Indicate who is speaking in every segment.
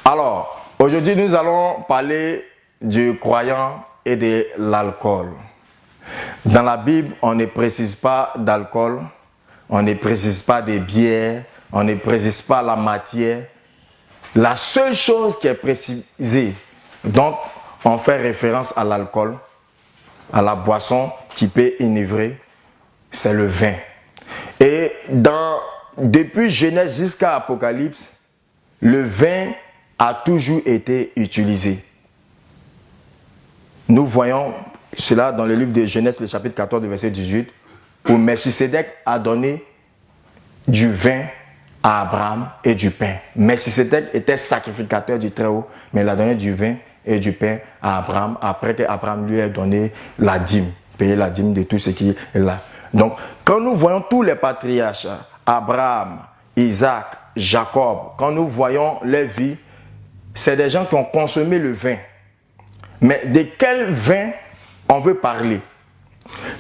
Speaker 1: Alors, aujourd'hui, nous allons parler du croyant et de l'alcool. Dans la Bible, on ne précise pas d'alcool, on ne précise pas des bières, on ne précise pas la matière. La seule chose qui est précisée, donc on fait référence à l'alcool, à la boisson qui peut enivrer, c'est le vin. Et depuis Genèse jusqu'à Apocalypse, le vin a toujours été utilisé. Nous voyons cela dans le livre de Genèse, le chapitre 14, verset 18, où Melchisédek a donné du vin à Abraham et du pain. Melchisédek était sacrificateur du Très-Haut, mais il a donné du vin et du pain à Abraham, après qu'Abraham lui ait donné la dîme, payé la dîme de tout ce qui est là. Donc, quand nous voyons tous les patriarches, Abraham, Isaac, Jacob, quand nous voyons leur vie, c'est des gens qui ont consommé le vin. Mais de quel vin on veut parler?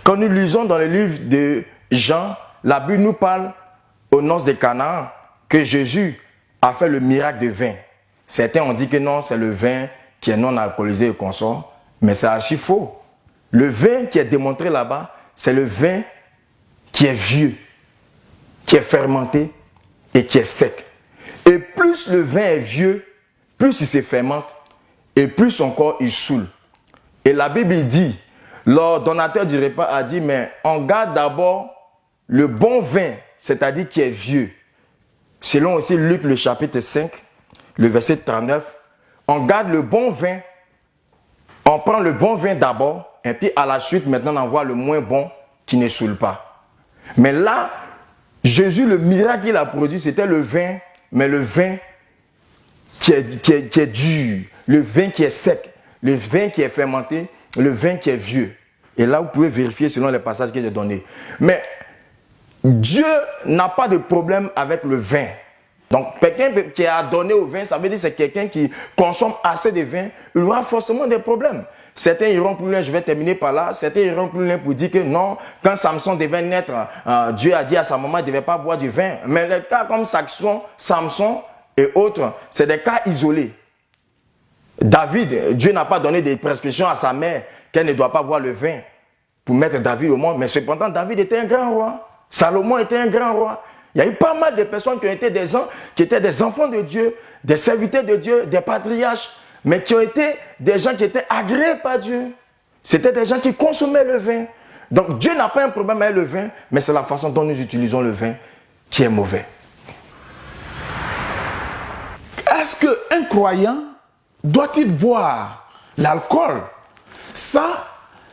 Speaker 1: Quand nous lisons dans le livre de Jean, la Bible nous parle aux noces de Canaan que Jésus a fait le miracle de vin. Certains ont dit que non, c'est le vin qui est non alcoolisé et consort, mais c'est archi faux. Le vin qui est démontré là-bas, c'est le vin qui est vieux, qui est fermenté et qui est sec. Et plus le vin est vieux, plus il se fermente et plus encore il saoule. Et la Bible dit, le donateur du repas a dit, mais on garde d'abord le bon vin, c'est-à-dire qui est vieux. Selon aussi Luc le chapitre 5, le verset 39, on garde le bon vin, on prend le bon vin d'abord, et puis à la suite, maintenant, on envoie le moins bon qui ne saoule pas. Mais là, Jésus, le miracle qu'il a produit, c'était le vin, mais le vin qui est dur, le vin qui est sec, le vin qui est fermenté, le vin qui est vieux. Et là, vous pouvez vérifier selon les passages que j'ai donnés. Mais Dieu n'a pas de problème avec le vin. Donc, quelqu'un qui a donné au vin, ça veut dire que c'est quelqu'un qui consomme assez de vin, il aura forcément des problèmes. Certains iront plus loin, je vais terminer par là, certains iront plus loin pour dire que non, quand Samson devait naître, Dieu a dit à sa maman qu'il ne devait pas boire du vin. Mais les cas comme Samson et autres, c'est des cas isolés. David, Dieu n'a pas donné des prescriptions à sa mère qu'elle ne doit pas boire le vin pour mettre David au monde. Mais cependant, David était un grand roi. Salomon était un grand roi. Il y a eu pas mal de personnes qui ont été des gens, qui étaient des enfants de Dieu, des serviteurs de Dieu, des patriarches, mais qui ont été des gens qui étaient agréés par Dieu. C'était des gens qui consommaient le vin. Donc Dieu n'a pas un problème avec le vin, mais c'est la façon dont nous utilisons le vin qui est mauvais.
Speaker 2: Est-ce qu'un croyant doit-il boire l'alcool? Ça,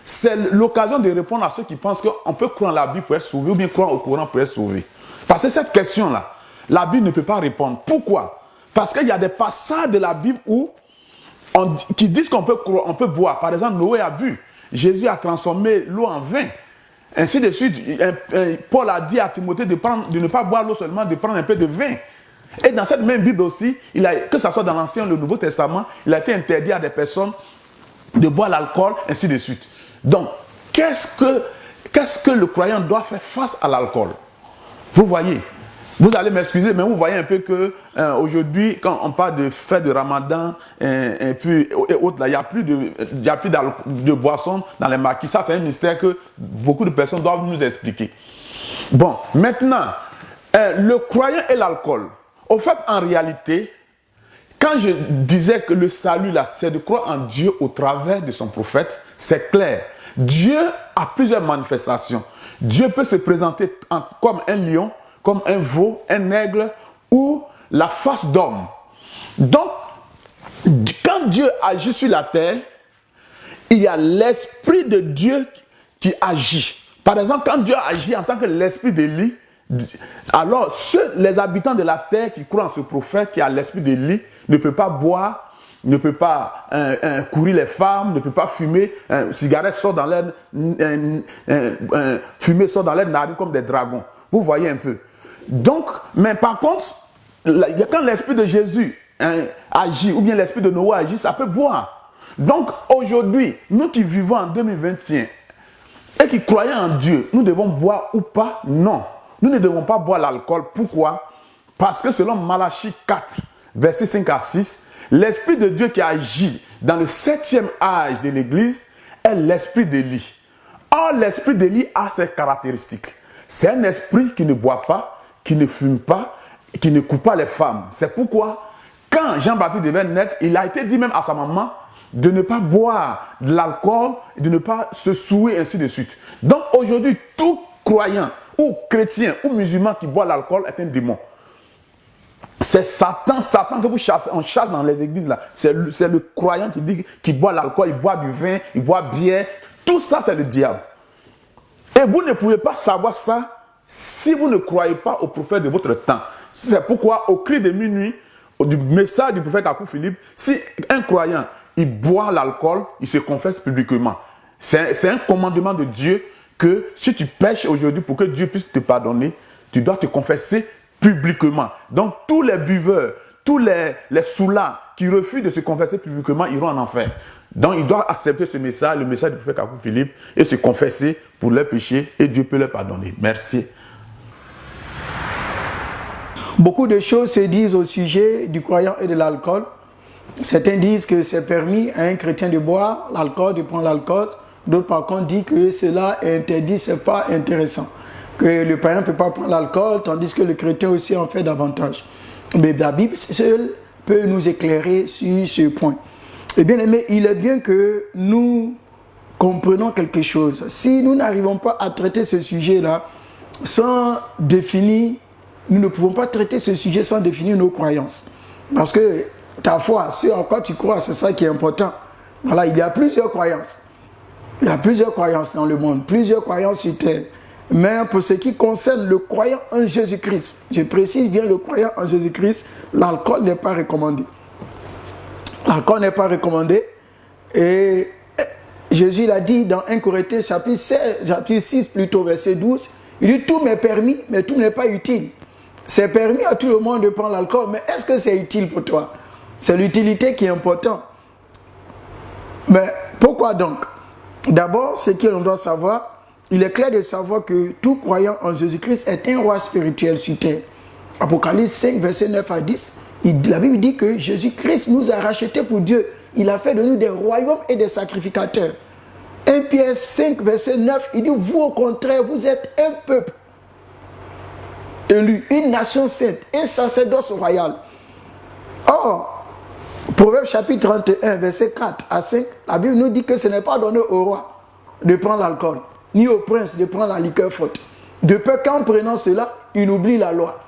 Speaker 2: c'est l'occasion de répondre à ceux qui pensent qu'on peut croire en la Bible pour être sauvé ou bien croire au Coran pour être sauvé. Parce que cette question-là, la Bible ne peut pas répondre. Pourquoi? Parce qu'il y a des passages de la Bible qui disent qu'on peut boire. Par exemple, Noé a bu. Jésus a transformé l'eau en vin. Ainsi de suite, Paul a dit à Timothée de ne pas boire l'eau seulement, de prendre un peu de vin. Et dans cette même Bible aussi, que ce soit dans l'Ancien ou le Nouveau Testament, il a été interdit à des personnes de boire l'alcool, ainsi de suite. Donc, qu'est-ce que le croyant doit faire face à l'alcool? Vous voyez, vous allez m'excuser, mais vous voyez un peu que aujourd'hui, quand on parle de fête de Ramadan et autres, là, il n'y a plus de boissons dans les maquis. Ça, c'est un mystère que beaucoup de personnes doivent nous expliquer. Bon, maintenant, le croyant et l'alcool. Au fait, en réalité, quand je disais que le salut, là, c'est de croire en Dieu au travers de son prophète, c'est clair. Dieu a plusieurs manifestations. Dieu peut se présenter comme un lion, comme un veau, un aigle ou la face d'homme. Donc, quand Dieu agit sur la terre, il y a l'Esprit de Dieu qui agit. Par exemple, quand Dieu agit en tant que l'Esprit d'Élie, alors les habitants de la terre qui croient en ce prophète qui a l'Esprit d'Élie ne peuvent pas boire, ne peut pas courir les femmes, ne peut pas fumer, cigarette sort dans l'air, fumée sort dans l'air narine comme des dragons. Vous voyez un peu. Donc, mais par contre, quand l'Esprit de Jésus agit, ou bien l'Esprit de Noé agit, ça peut boire. Donc, aujourd'hui, nous qui vivons en 2021 et qui croyons en Dieu, nous devons boire ou pas? Non. Nous ne devons pas boire l'alcool. Pourquoi? Parce que selon Malachie 4, versets 5 à 6, L'Esprit de Dieu qui agit dans le 7e âge de l'Église est l'Esprit d'Élie. Or, l'Esprit d'Élie a ses caractéristiques. C'est un esprit qui ne boit pas, qui ne fume pas, qui ne coupe pas les femmes. C'est pourquoi, quand Jean-Baptiste devait naître, il a été dit même à sa maman de ne pas boire de l'alcool, de ne pas se souiller, ainsi de suite. Donc aujourd'hui, tout croyant, ou chrétien, ou musulman qui boit l'alcool est un démon. C'est Satan que vous chassez, on chasse dans les églises là. C'est le croyant qui dit qu'il boit l'alcool, il boit du vin, il boit bière. Tout ça, c'est le diable. Et vous ne pouvez pas savoir ça si vous ne croyez pas au prophète de votre temps. C'est pourquoi, au cri de minuit, du message du prophète Kakou Philippe, si un croyant, il boit l'alcool, il se confesse publiquement. C'est un commandement de Dieu que si tu pêches aujourd'hui pour que Dieu puisse te pardonner, tu dois te confesser publiquement. Donc tous les buveurs, tous les soulats qui refusent de se confesser publiquement iront en enfer. Donc ils doivent accepter ce message, le message du prophète Kakou Philippe, et se confesser pour leurs péchés, et Dieu peut leur pardonner. Merci.
Speaker 3: Beaucoup de choses se disent au sujet du croyant et de l'alcool. Certains disent que c'est permis à un chrétien de boire l'alcool, de prendre l'alcool. D'autres par contre disent que cela est interdit, c'est pas intéressant. Que le païen ne peut pas prendre l'alcool, tandis que le chrétien aussi en fait davantage. Mais la Bible seule peut nous éclairer sur ce point. Et bien aimé, il est bien que nous comprenions quelque chose. Si nous n'arrivons pas à traiter ce sujet-là sans définir, nous ne pouvons pas traiter ce sujet sans définir nos croyances. Parce que ta foi, ce en quoi tu crois, c'est ça qui est important. Voilà, il y a plusieurs croyances. Il y a plusieurs croyances dans le monde, plusieurs croyances sur terre. Mais pour ce qui concerne le croyant en Jésus-Christ, je précise bien le croyant en Jésus-Christ, l'alcool n'est pas recommandé. L'alcool n'est pas recommandé. Et Jésus l'a dit dans 1 Corinthiens chapitre 6 plutôt, verset 12. Il dit tout m'est permis, mais tout n'est pas utile. C'est permis à tout le monde de prendre l'alcool, mais est-ce que c'est utile pour toi? C'est l'utilité qui est importante. Mais pourquoi donc? D'abord, ce qu'on doit savoir, il est clair de savoir que tout croyant en Jésus-Christ est un roi spirituel sur terre. Apocalypse 5, verset 9 à 10, la Bible dit que Jésus-Christ nous a rachetés pour Dieu. Il a fait de nous des royaumes et des sacrificateurs. 1 Pierre 5, verset 9, il dit, vous au contraire, vous êtes un peuple élu, une nation sainte, un sacerdoce royal. Or, Proverbe chapitre 31, verset 4 à 5, la Bible nous dit que ce n'est pas donné au roi de prendre l'alcool, ni au prince de prendre la liqueur forte. De peur qu'en prenant cela, il oublie la loi.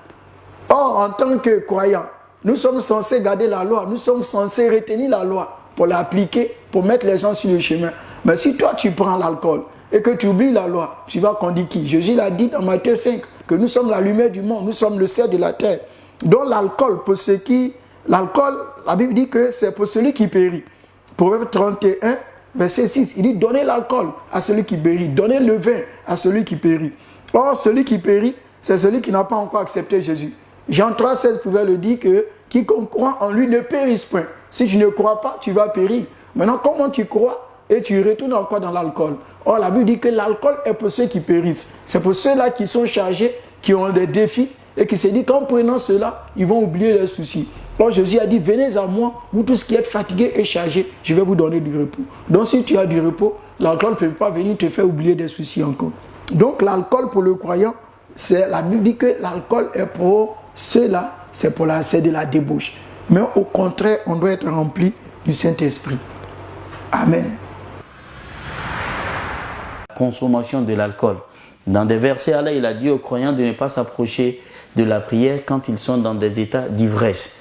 Speaker 3: Or, en tant que croyants, nous sommes censés garder la loi, nous sommes censés retenir la loi pour l'appliquer, pour mettre les gens sur le chemin. Mais si toi tu prends l'alcool et que tu oublies la loi, tu vas conduire qui? Jésus l'a dit dans Matthieu 5, que nous sommes la lumière du monde, nous sommes le sel de la terre. Donc l'alcool, pour ceux qui... L'alcool, la Bible dit que c'est pour celui qui périt. Proverbe 31, verset 6, il dit donnez l'alcool à celui qui périt, donnez le vin à celui qui périt. Or, celui qui périt, c'est celui qui n'a pas encore accepté Jésus. Jean 3, 16 pouvait le dire que quiconque croit en lui ne périsse point. Si tu ne crois pas, tu vas périr. Maintenant, comment tu crois et tu retournes encore dans l'alcool? Or, la Bible dit que l'alcool est pour ceux qui périssent. C'est pour ceux-là qui sont chargés, qui ont des défis et qui se disent qu'en prenant cela, ils vont oublier leurs soucis. Or, Jésus a dit, venez à moi, vous tous qui êtes fatigués et chargés, je vais vous donner du repos. Donc, si tu as du repos, l'alcool ne peut pas venir te faire oublier des soucis encore. Donc, l'alcool pour le croyant, la Bible dit que l'alcool est pour ceux-là, c'est de la débauche. Mais au contraire, on doit être rempli du Saint-Esprit. Amen.
Speaker 4: Consommation de l'alcool. Dans des versets, Allah, il a dit aux croyants de ne pas s'approcher de la prière quand ils sont dans des états d'ivresse.